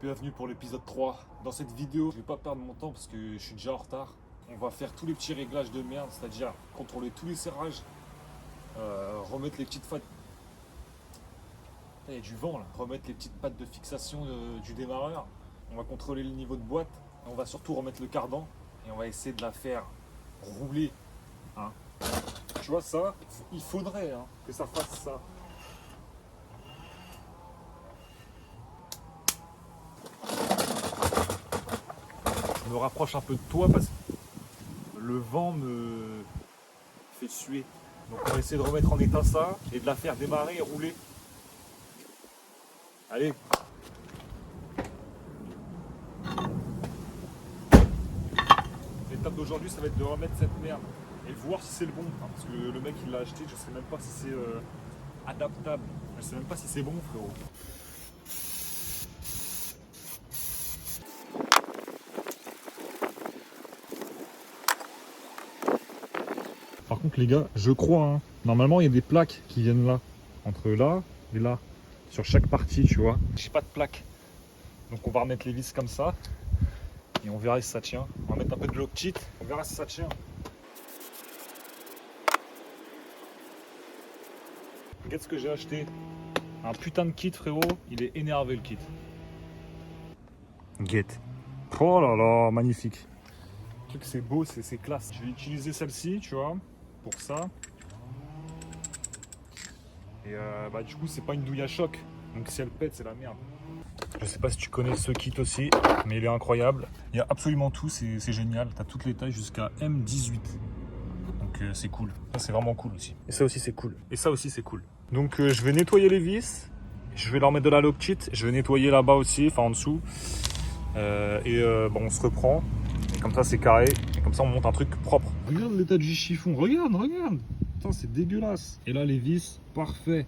bienvenue pour l'épisode 3. Dans cette vidéo, je vais pas perdre mon temps parce que je suis déjà en retard. On va faire tous les petits réglages de merde, c'est-à-dire contrôler tous les serrages, remettre les petites pattes. Il y a du vent là. Remettre les petites pattes de fixation du démarreur. On va contrôler le niveau de boîte. On va surtout remettre le cardan et on va essayer de la faire rouler. Hein. Tu vois ça, il faudrait que ça fasse ça. Je me rapproche un peu de toi parce que le vent me fait suer. Donc on va essayer de remettre en état ça et de la faire démarrer et rouler. Allez. L'étape d'aujourd'hui, ça va être de remettre cette merde et voir si c'est le bon. Parce que le mec il l'a acheté, je sais même pas si c'est adaptable. Je sais même pas si c'est bon, frérot. Par contre les gars, je crois, normalement il y a des plaques qui viennent là, entre là et là, sur chaque partie, tu vois. J'ai pas de plaque, donc on va remettre les vis comme ça, et on verra si ça tient. On va mettre un peu de Loctite, on verra si ça tient. Regarde ce que j'ai acheté, un putain de kit frérot, il est énervé le kit. Get. Oh là là, magnifique. Le truc c'est beau, c'est classe. Je vais utiliser celle-ci, tu vois, pour ça. Et du coup c'est pas une douille à choc, donc si elle pète c'est la merde. Je sais pas si tu connais ce kit aussi, mais il est incroyable. Il y a absolument tout, c'est génial. T'as toutes les tailles jusqu'à M18. Donc c'est cool. Ça c'est vraiment cool aussi. Et ça aussi c'est cool. Et ça aussi c'est cool. Donc je vais nettoyer les vis. Je vais leur mettre de la Loctite. Je vais nettoyer là-bas aussi, enfin en dessous. On se reprend. Et comme ça c'est carré. Et comme ça on monte un truc propre. Regarde l'état du chiffon. Regarde. Putain, c'est dégueulasse. Et là les vis, parfait.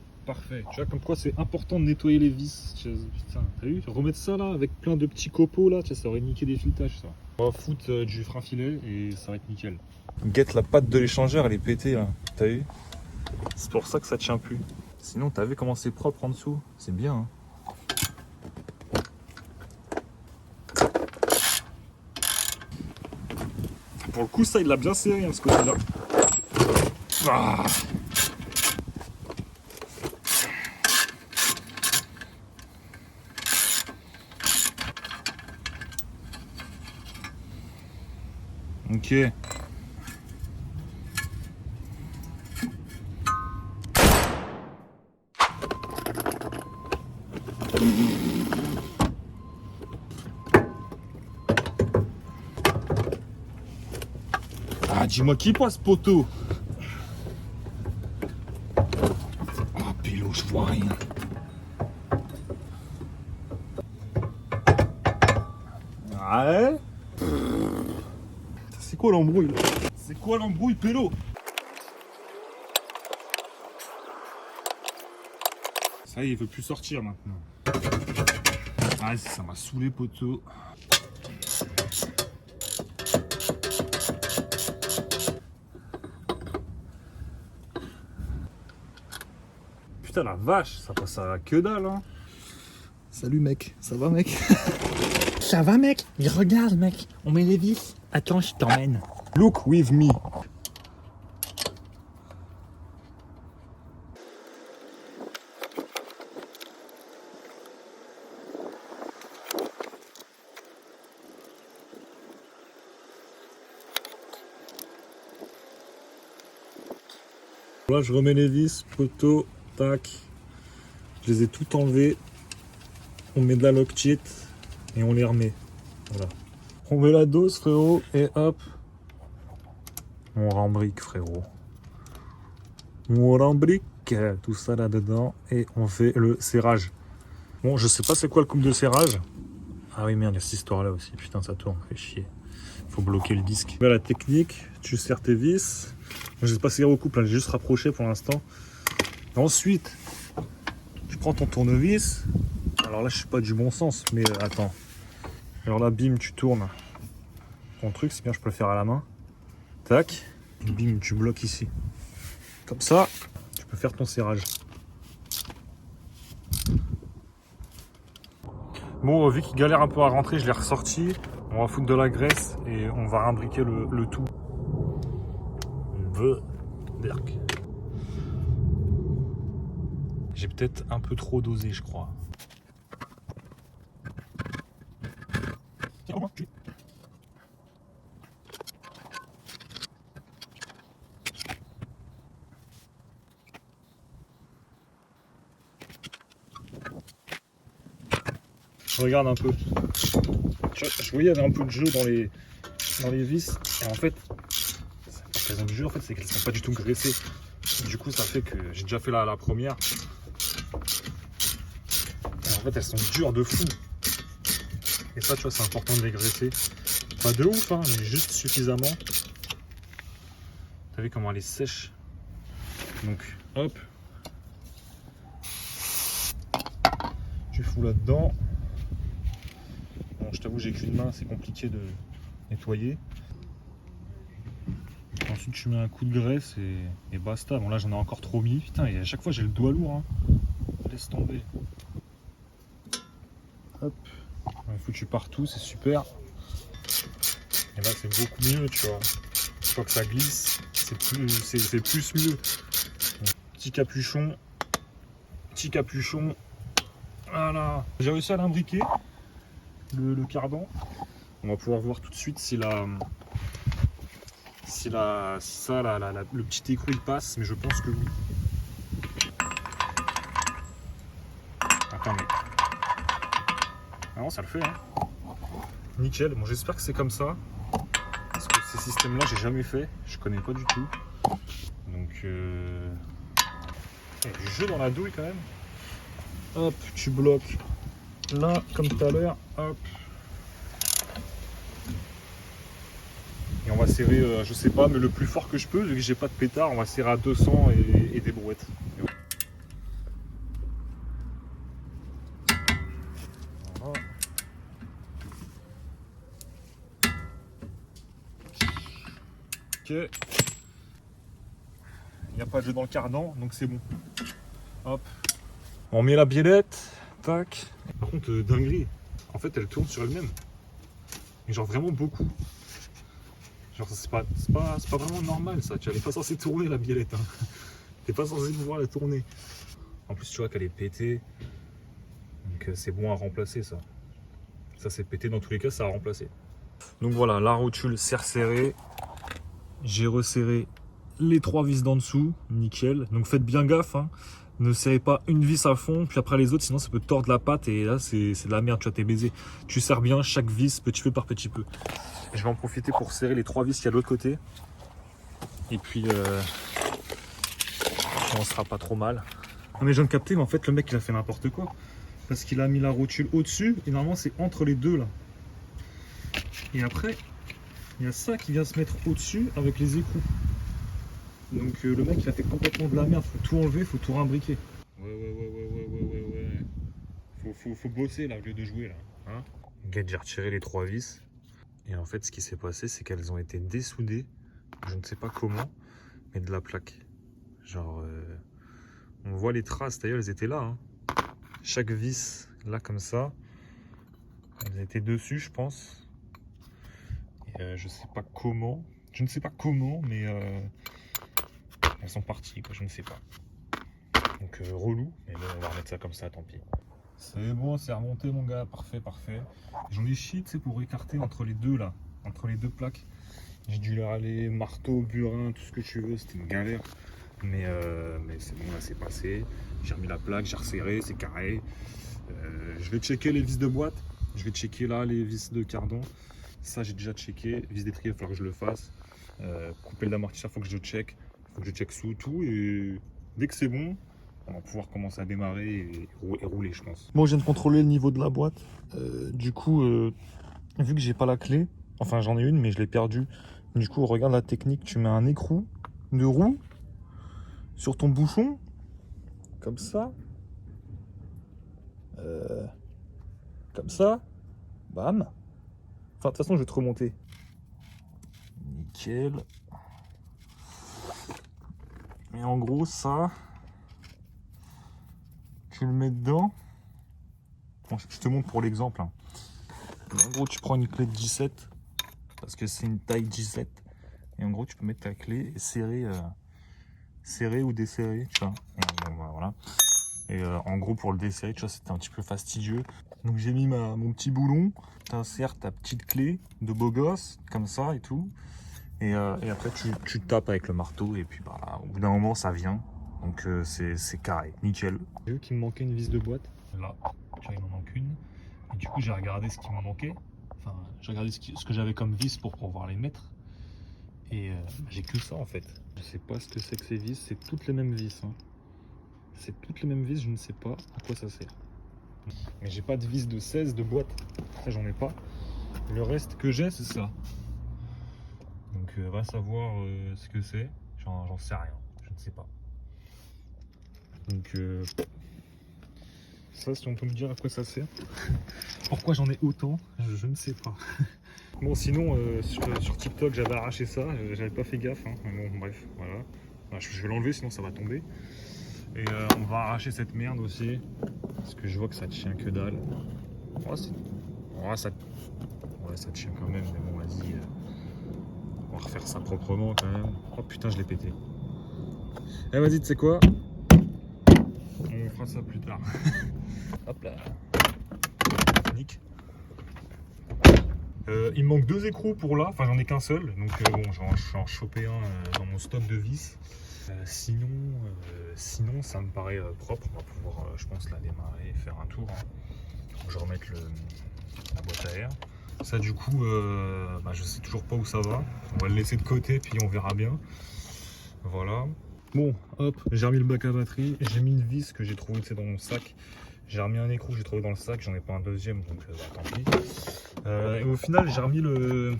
Tu vois comme quoi c'est important de nettoyer les vis. Putain, t'as vu? Remettre ça là avec plein de petits copeaux là, ça aurait niqué des filettages ça. On va foutre du frein filet et ça va être nickel. Guette, la patte de l'échangeur elle est pétée là, t'as vu? C'est pour ça que ça tient plus. Sinon t'as vu comment c'est propre en dessous? C'est bien. Pour le coup ça il l'a bien serré ce côté là. Ah. Ok. Ah, dis-moi qui passe poteau. Ah, pélo, je vois rien. Ouais. C'est quoi l'embrouille là? C'est quoi l'embrouille, pélo? Ça y est, il veut plus sortir maintenant. Ah, ça m'a saoulé, poteau. Putain, la vache, ça passe à que dalle, hein. Salut mec, ça va mec? Ça va mec? Mais regarde mec, on met les vis. Attends, je t'emmène. Look with me. Là, je remets les vis, poteau, tac. Je les ai toutes enlevées. On met de la Loctite et on les remet. Voilà. On met la dose, frérot, et hop. On rembrique, frérot. On rembrique tout ça là-dedans et on fait le serrage. Bon, je sais pas c'est quoi le couple de serrage. Ah oui, merde, il y a cette histoire-là aussi. Putain, ça tourne, fait chier. Faut bloquer le disque. La technique, tu serres tes vis. Je sais pas serrer au couple, j'ai juste rapproché pour l'instant. Ensuite, tu prends ton tournevis. Alors là, je suis pas du bon sens, mais attends. Alors là, bim, tu tournes ton truc, c'est bien, je peux le faire à la main. Tac, et bim, tu bloques ici. Comme ça, tu peux faire ton serrage. Bon, vu qu'il galère un peu à rentrer, je l'ai ressorti. On va foutre de la graisse et on va imbriquer le tout. Berk. J'ai peut-être un peu trop dosé, je crois. Je regarde un peu. Je voyais il y avait un peu de jeu dans les vis. Et en fait, parce qu'elles ont du jeu, en fait, c'est qu'elles sont pas du tout graissées. Du coup, ça fait que j'ai déjà fait la première. Et en fait, elles sont dures de fou. Et ça, tu vois, c'est important de les graisser. Pas de ouf, hein, mais juste suffisamment. T'as vu comment elle est sèche. Donc, hop. Tu fous là-dedans. Bon, je t'avoue, j'ai qu'une main, c'est compliqué de nettoyer. Ensuite, tu mets un coup de graisse et basta. Bon, là, j'en ai encore trop mis. Putain, et à chaque fois, j'ai le doigt lourd. Hein. Laisse tomber. Hop. On est foutu partout, c'est super. Et là, c'est beaucoup mieux, tu vois. Je crois que ça glisse. C'est plus mieux. Bon, petit capuchon. Petit capuchon. Voilà. J'ai réussi à l'imbriquer. Le cardan. On va pouvoir voir tout de suite si le petit écrou il passe, mais je pense que oui. Attends, mais. Ah non, ça le fait, hein. Nickel. Bon, j'espère que c'est comme ça. Parce que ces systèmes-là, j'ai jamais fait. Je connais pas du tout. Donc, il y a du jeu dans la douille quand même. Hop, tu bloques. Là, comme tout à l'heure. Hop. Et on va serrer, je sais pas, mais le plus fort que je peux, vu que j'ai pas de pétard, on va serrer à 200 et des brouettes. Voilà. Ok. Il n'y a pas de jeu dans le cardan, donc c'est bon. Hop. On met la biellette. Tac. Par contre, dinguerie. En fait, elle tourne sur elle-même. Et genre vraiment beaucoup. Genre, c'est pas vraiment normal ça. Tu n'es pas censé tourner la biellette. Hein. T'es pas censé pouvoir la tourner. En plus, tu vois qu'elle est pétée. Donc, c'est bon à remplacer ça. Ça, c'est pété dans tous les cas, ça a remplacé. Donc voilà, la rotule s'est resserrée. J'ai resserré les 3 vis d'en dessous. Nickel. Donc, faites bien gaffe. Hein. Ne serrez pas une vis à fond, puis après les autres, sinon ça peut tordre la patte et là c'est de la merde, tu vois, t'es baisé. Tu serres bien chaque vis petit peu par petit peu. Je vais en profiter pour serrer les 3 vis qu'il y a de l'autre côté. Et puis on sera pas trop mal. Non mais je viens de capter, mais en fait le mec il a fait n'importe quoi. Parce qu'il a mis la rotule au-dessus et normalement c'est entre les deux là. Et après, il y a ça qui vient se mettre au-dessus avec les écrous. Donc le mec il a fait complètement de la merde, faut tout enlever, faut tout réimbriquer. Ouais. Faut bosser là au lieu de jouer là. Hein, j'ai retiré les 3 vis. Et en fait ce qui s'est passé c'est qu'elles ont été dessoudées, je ne sais pas comment, mais de la plaque. Genre on voit les traces, d'ailleurs elles étaient là. Hein. Chaque vis là comme ça, elles étaient dessus je pense. Et je sais pas comment. Je ne sais pas comment, mais elles sont parties, quoi, je ne sais pas. Donc relou, mais bon, on va remettre ça comme ça, tant pis. C'est bon, c'est remonté mon gars, parfait. J'en ai chié, tu sais, pour écarter entre les deux là, entre les deux plaques. J'ai dû leur aller marteau, burin, tout ce que tu veux, c'était une galère. Mais c'est bon, là c'est passé. J'ai remis la plaque, j'ai resserré, c'est carré. Je vais checker les vis de boîte. Je vais checker là les vis de cardan. Ça j'ai déjà checké. Vis d'étrier, il va falloir que je le fasse. Couper l'amortisseur, il faut que je check. Il faut que je check sous tout. Et dès que c'est bon, on va pouvoir commencer à démarrer et rouler, je pense. Bon, je viens de contrôler le niveau de la boîte. Du coup, vu que j'ai pas la clé, enfin j'en ai une, mais je l'ai perdue. Du coup, regarde la technique. Tu mets un écrou de roue sur ton bouchon, comme ça. Comme ça. Bam. Enfin, de toute façon, je vais te remonter. Nickel. Et en gros, ça, tu le mets dedans. Bon, je te montre pour l'exemple. Hein. En gros, tu prends une clé de 17 parce que c'est une taille 17. Et en gros, tu peux mettre ta clé et serrer ou desserrer, tu vois. Et, voilà. Et en gros, pour le desserrer, tu vois, c'était un petit peu fastidieux. Donc j'ai mis mon petit boulon, t'insères ta petite clé de beau gosse, comme ça et tout. Et après, tu tapes avec le marteau et puis bah, au bout d'un moment, ça vient. Donc c'est carré, nickel. J'ai vu qu'il me manquait une vis de boîte. Là, tu vois, il m'en manque une. Et du coup, j'ai regardé ce qui me manquait. Enfin, j'ai regardé ce que j'avais comme vis pour pouvoir les mettre. Et j'ai que ça en fait. Je sais pas ce que c'est que ces vis, c'est toutes les mêmes vis. Hein. C'est toutes les mêmes vis, je ne sais pas à quoi ça sert. Mais j'ai pas de vis de 16 de boîte. Ça, j'en ai pas. Le reste que j'ai, c'est ça. Donc, va savoir ce que c'est. J'en sais rien. Je ne sais pas. Donc, ça, si on peut me dire à quoi ça sert. Pourquoi j'en ai autant, je ne sais pas. Bon, sinon, sur TikTok, j'avais arraché ça. J'avais pas fait gaffe. Hein. Mais bon, bref, voilà. Enfin, je vais l'enlever, sinon ça va tomber. Et on va arracher cette merde aussi. Parce que je vois que ça tient que dalle. Ça tient quand même, mais bon, vas-y. On va refaire ça proprement quand même. Oh putain, je l'ai pété. Eh, vas-y, tu sais quoi? On fera ça plus tard. Hop là. Nick. Il me manque 2 écrous pour là. Enfin, j'en ai qu'un seul. Donc, bon, j'en ai chopé un dans mon stock de vis. Sinon, ça me paraît propre. On va pouvoir, je pense, la démarrer et faire un tour. Hein. Je vais remettre la boîte à air. Ça, du coup, je sais toujours pas où ça va. On va le laisser de côté, puis on verra bien. Voilà. Bon, hop, j'ai remis le bac à batterie. J'ai mis une vis que j'ai trouvé dans mon sac. J'ai remis un écrou que j'ai trouvé dans le sac. J'en ai pas un deuxième, donc tant pis. Et au final, j'ai remis le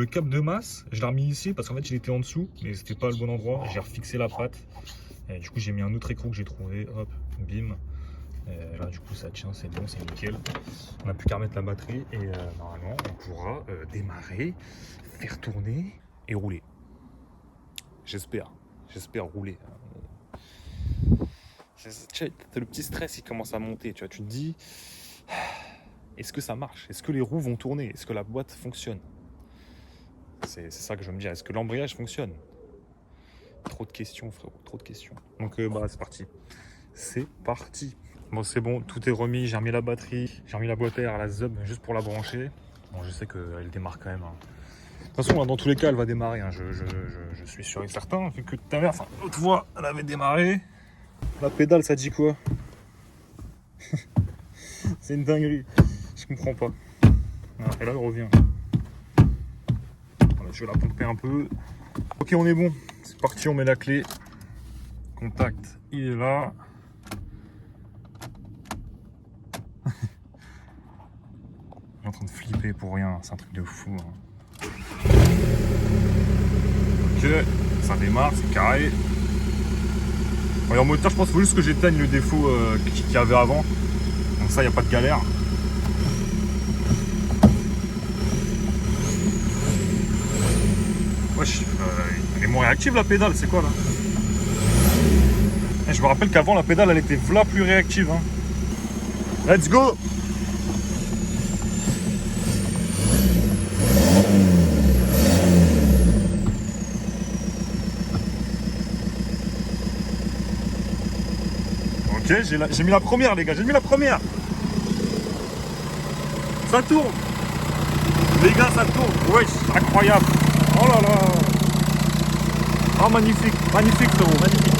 cap de masse. Je l'ai remis ici parce qu'en fait, il était en dessous, mais c'était pas le bon endroit. J'ai refixé la patte. Et du coup, j'ai mis un autre écrou que j'ai trouvé. Hop, bim. Là, du coup, ça tient, c'est bon, c'est nickel. On n'a plus qu'à remettre la batterie et normalement, on pourra démarrer, faire tourner et rouler. J'espère rouler. Le petit stress, il commence à monter. Tu vois, tu te dis, est-ce que ça marche? Est-ce que les roues vont tourner? Est-ce que la boîte fonctionne? C'est ça que je veux me dire. Est-ce que l'embrayage fonctionne? Trop de questions, frérot, trop de questions. Donc, c'est parti. C'est parti. Bon, c'est bon, tout est remis. J'ai remis la batterie, j'ai remis la boîte à air à la ZUB juste pour la brancher. Bon, je sais qu'elle démarre quand même. Hein. De toute façon, dans tous les cas, elle va démarrer. Hein. Je suis sûr et certain. Vu que tout à l'heure, l'autre fois, elle avait démarré. La pédale, ça dit quoi? C'est une dinguerie. Je comprends pas. Voilà, et là, elle revient. Voilà, je vais la pomper un peu. Ok, on est bon. C'est parti, on met la clé. Contact, il est là. Il est en train de flipper pour rien, c'est un truc de fou. Hein. Ok, ça démarre, c'est carré. Et en moteur, je pense qu'il faut juste que j'éteigne le défaut qu'il y avait avant. Donc ça, il n'y a pas de galère. Wesh, elle est moins réactive la pédale, c'est quoi là? Et je me rappelle qu'avant la pédale elle était v'là plus réactive. Hein. Let's go! Ok, j'ai mis la première les gars, j'ai mis la première! Ça tourne! Les gars, ça tourne! Wesh, incroyable! Oh là là! Oh magnifique, magnifique frérot, magnifique!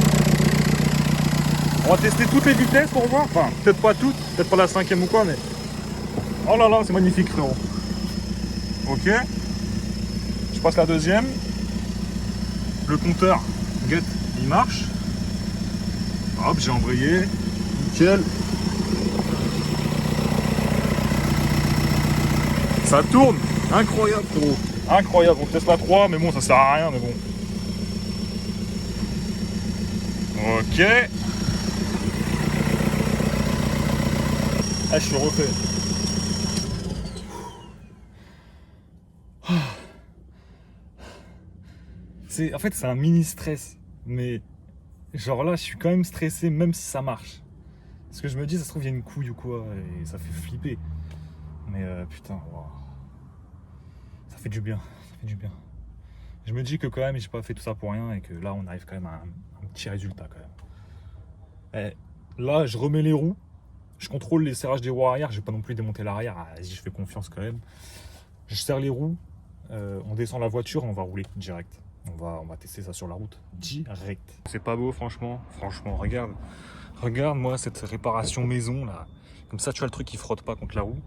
On va tester toutes les vitesses pour voir. Enfin, peut-être pas toutes, peut-être pas la 5e ou quoi, mais... Oh là là, c'est magnifique, frérot. Ok. Je passe la deuxième. Le compteur, get, il marche. Hop, j'ai embrayé. Nickel. Ça tourne. Incroyable, frérot. Incroyable. On teste la 3, mais bon, ça sert à rien, mais bon. Ok. Ah, je suis refait. En fait, c'est un mini stress. Mais genre là, je suis quand même stressé, même si ça marche. Parce que je me dis, ça se trouve, il y a une couille ou quoi, et ça fait flipper. Mais putain, wow. Ça fait du bien, ça fait du bien. Je me dis que quand même, j'ai pas fait tout ça pour rien et que là, on arrive quand même à un petit résultat quand même. Et là, je remets les roues, je contrôle les serrages des roues arrière, je vais pas non plus démonter l'arrière, vas-y, je fais confiance quand même. Je serre les roues, on descend la voiture et on va rouler direct. On va tester ça sur la route, direct. C'est pas beau, franchement, regarde. Regarde, moi, cette réparation maison, là. Comme ça, tu vois le truc qui frotte pas contre la roue.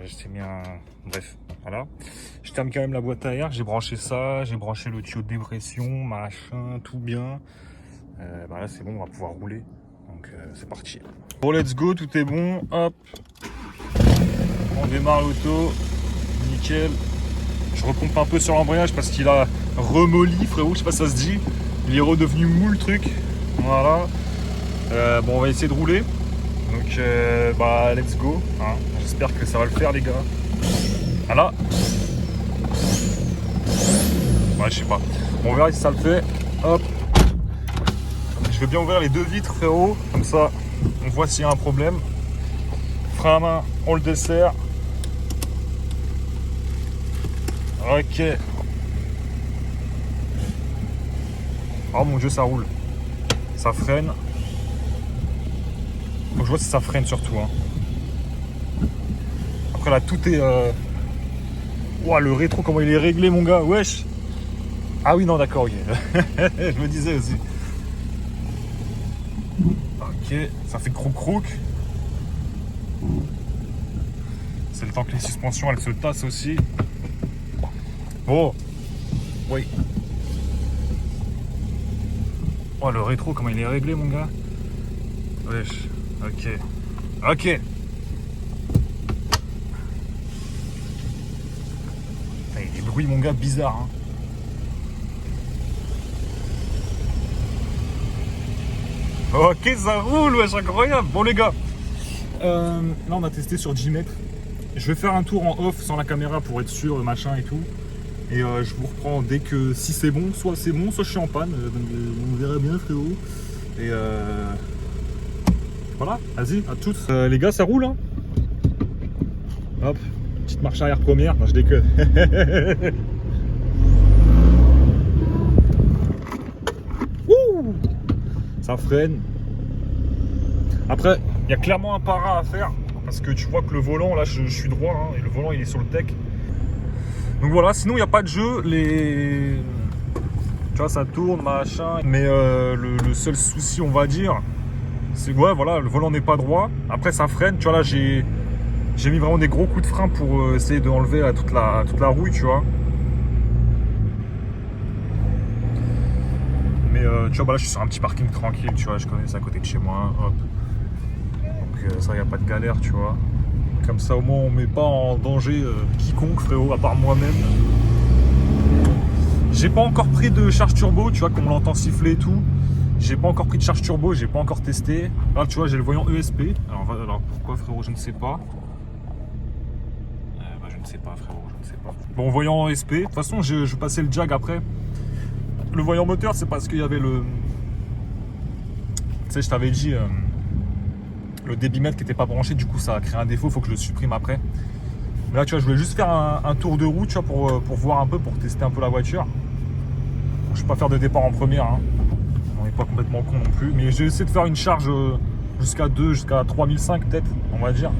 J'ai mis un... Bref, voilà. Je termine quand même la boîte à air. J'ai branché ça, j'ai branché le tuyau de dépression, machin, tout bien. Bah là, c'est bon, on va pouvoir rouler. Donc, c'est parti. Bon, let's go, tout est bon. Hop. On démarre l'auto. Nickel. Je repompe un peu sur l'embrayage parce qu'il a remolli, frérot. Je sais pas si ça se dit. Il est redevenu mou, le truc. Voilà. Bon, on va essayer de rouler. Donc, bah, let's go. Hein. J'espère que ça va le faire, les gars. Voilà. Ouais, je sais pas. Bon, on verra si ça le fait. Hop. Je vais bien ouvrir les deux vitres, frérot. Comme ça, on voit s'il y a un problème. Frein à main, on le dessert. Ok. Oh mon dieu, ça roule. Ça freine. Faut que je vois si ça freine surtout. Hein. Après là, tout est... Ouah, le rétro, comment il est réglé, mon gars. Wesh. Ah oui, non, d'accord, ok. Je me disais aussi. Ok, ça fait croc-croc. C'est le temps que les suspensions, elles se tassent aussi. Bon. Oui. Oh, le rétro, comment il est réglé, mon gars. Wesh. Ok. Ok. Il y a des bruits, mon gars, bizarres. Hein. Ok, ça roule, wesh, incroyable. Bon, les gars. Là, on a testé sur 10 mètres. Je vais faire un tour en off sans la caméra pour être sûr, machin et tout. Et je vous reprends dès que si c'est bon, soit je suis en panne. On verra bien, frérot. Et voilà, vas-y, à tous. Les gars, ça roule, hein. Hop, petite marche arrière première. Non, je déconne. Ouh, ça freine. Après, il y a clairement un para à faire. Parce que tu vois que le volant, là, je suis droit. Hein, et le volant, il est sur le deck. Donc voilà, sinon, il n'y a pas de jeu. Tu vois, ça tourne, machin. Mais le seul souci, on va dire, c'est que ouais, voilà, le volant n'est pas droit. Après, ça freine. Tu vois, là, j'ai mis vraiment des gros coups de frein pour essayer d'enlever toute la rouille, tu vois. Mais tu vois, bah là, je suis sur un petit parking tranquille, tu vois. Je connais ça à côté de chez moi. Hop. Donc ça, il n'y a pas de galère, tu vois. Comme ça, au moins, on met pas en danger quiconque, frérot, à part moi-même. J'ai pas encore pris de charge turbo, tu vois, comme on l'entend siffler et tout. J'ai pas encore pris de charge turbo, j'ai pas encore testé. Là, tu vois, j'ai le voyant ESP. Alors pourquoi, frérot, je ne sais pas. Bah, je ne sais pas, frérot, je ne sais pas. Bon, voyant ESP. De toute façon, je passais le jag après. Le voyant moteur, c'est parce qu'il y avait le... Tu sais, je t'avais dit... le débitmètre qui n'était pas branché, du coup ça a créé un défaut, il faut que je le supprime après. Mais là tu vois, je voulais juste faire un tour de roue, tu vois, pour voir un peu, pour tester un peu la voiture. Je ne vais pas faire de départ en première, hein. On n'est pas complètement con non plus, mais j'ai essayé de faire une charge jusqu'à 3005 peut-être, on va dire.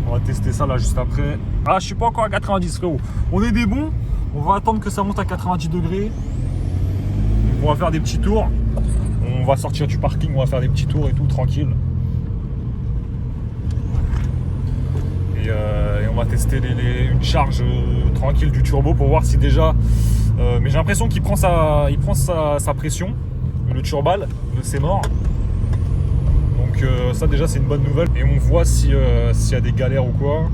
On va tester ça là juste après. Ah, je suis pas encore à 90, frérot. On est des bons, on va attendre que ça monte à 90 degrés. On va faire des petits tours. On va sortir du parking, on va faire des petits tours et tout, tranquille. Et on va tester une charge tranquille du turbo pour voir si déjà... mais j'ai l'impression qu'il prend sa pression, le turbal, c'est mort. Donc ça déjà c'est une bonne nouvelle. Et on voit s'il y a des galères ou quoi.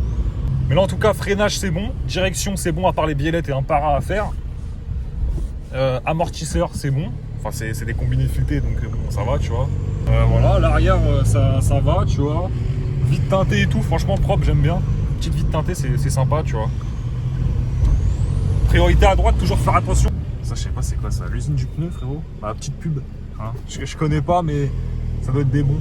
Mais là en tout cas, freinage c'est bon, direction c'est bon à part les biellettes et un para à faire. Amortisseur c'est bon, enfin c'est des combinés filetés donc bon, ça va, tu vois. Voilà, l'arrière ça va, tu vois. Vite teinté et tout, franchement propre, j'aime bien. Petite vite teintée, c'est sympa, tu vois. Priorité à droite, toujours faire attention. Ça, je sais pas, c'est quoi ça? L'usine du pneu, frérot? Bah, petite pub. Hein. Je connais pas, mais ça doit être des bons.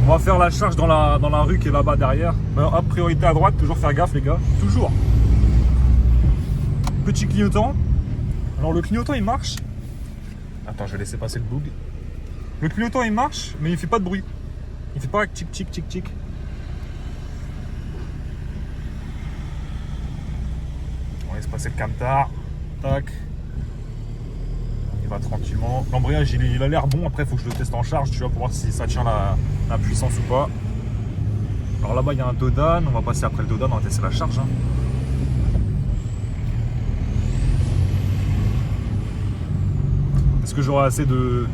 On va faire la charge dans la rue qui est là-bas derrière. Hop, priorité à droite, toujours faire gaffe les gars. Toujours. Petit clignotant. Alors le clignotant il marche. Attends, je vais laisser passer le bug. Le clignotant il marche, mais il fait pas de bruit. Il fait pas tic tic tic tic. On laisse passer le camtar. Tac. Il va tranquillement. L'embrayage il a l'air bon. Après il faut que je le teste en charge, tu vois, pour voir si ça tient la puissance ou pas. Alors là-bas il y a un Dodan. On va passer après le Dodan, on va tester la charge. Hein. Est-ce que j'aurai assez de...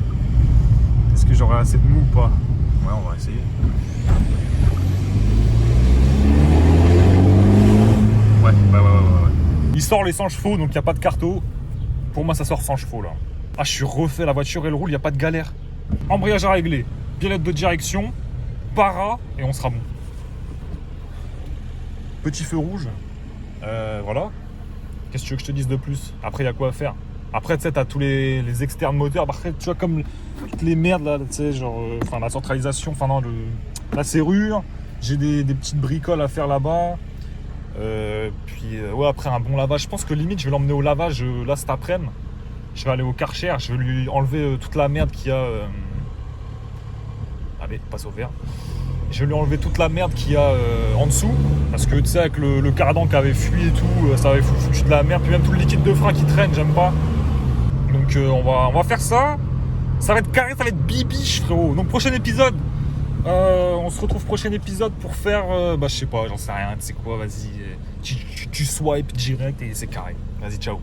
Est-ce que j'aurai assez de mou ou pas? Ouais, on va essayer. Ouais. Il sort les 100 chevaux, donc il n'y a pas de carto. Pour moi, ça sort 100 chevaux, là. Ah, je suis refait, la voiture, elle roule, il n'y a pas de galère. Embrayage à régler, pilote de direction, para, et on sera bon. Petit feu rouge. Voilà. Qu'est-ce que tu veux que je te dise de plus? Après, il y a quoi à faire? Après, tu sais, t'as tous les externes moteurs. Après, tu vois, comme toutes les merdes, là, tu sais, genre, enfin, la centralisation, enfin, non, la serrure. J'ai des petites bricoles à faire là-bas. Ouais, après, un bon lavage. Je pense que limite, je vais l'emmener au lavage, là, cet après-midi. Je vais aller au Karcher. Je vais lui enlever toute la merde qu'il y a. Allez, passe au vert. Je vais lui enlever toute la merde qu'il y a en dessous. Parce que, tu sais, avec le cardan qui avait fui et tout, ça avait foutu de la merde. Puis même tout le liquide de frein qui traîne, j'aime pas. Donc on va faire ça. Ça va être carré, ça va être bibiche frérot. Donc prochain épisode. On se retrouve prochain épisode pour faire je sais pas, j'en sais rien, tu sais quoi, vas-y. Tu swipes direct et c'est carré. Vas-y, ciao.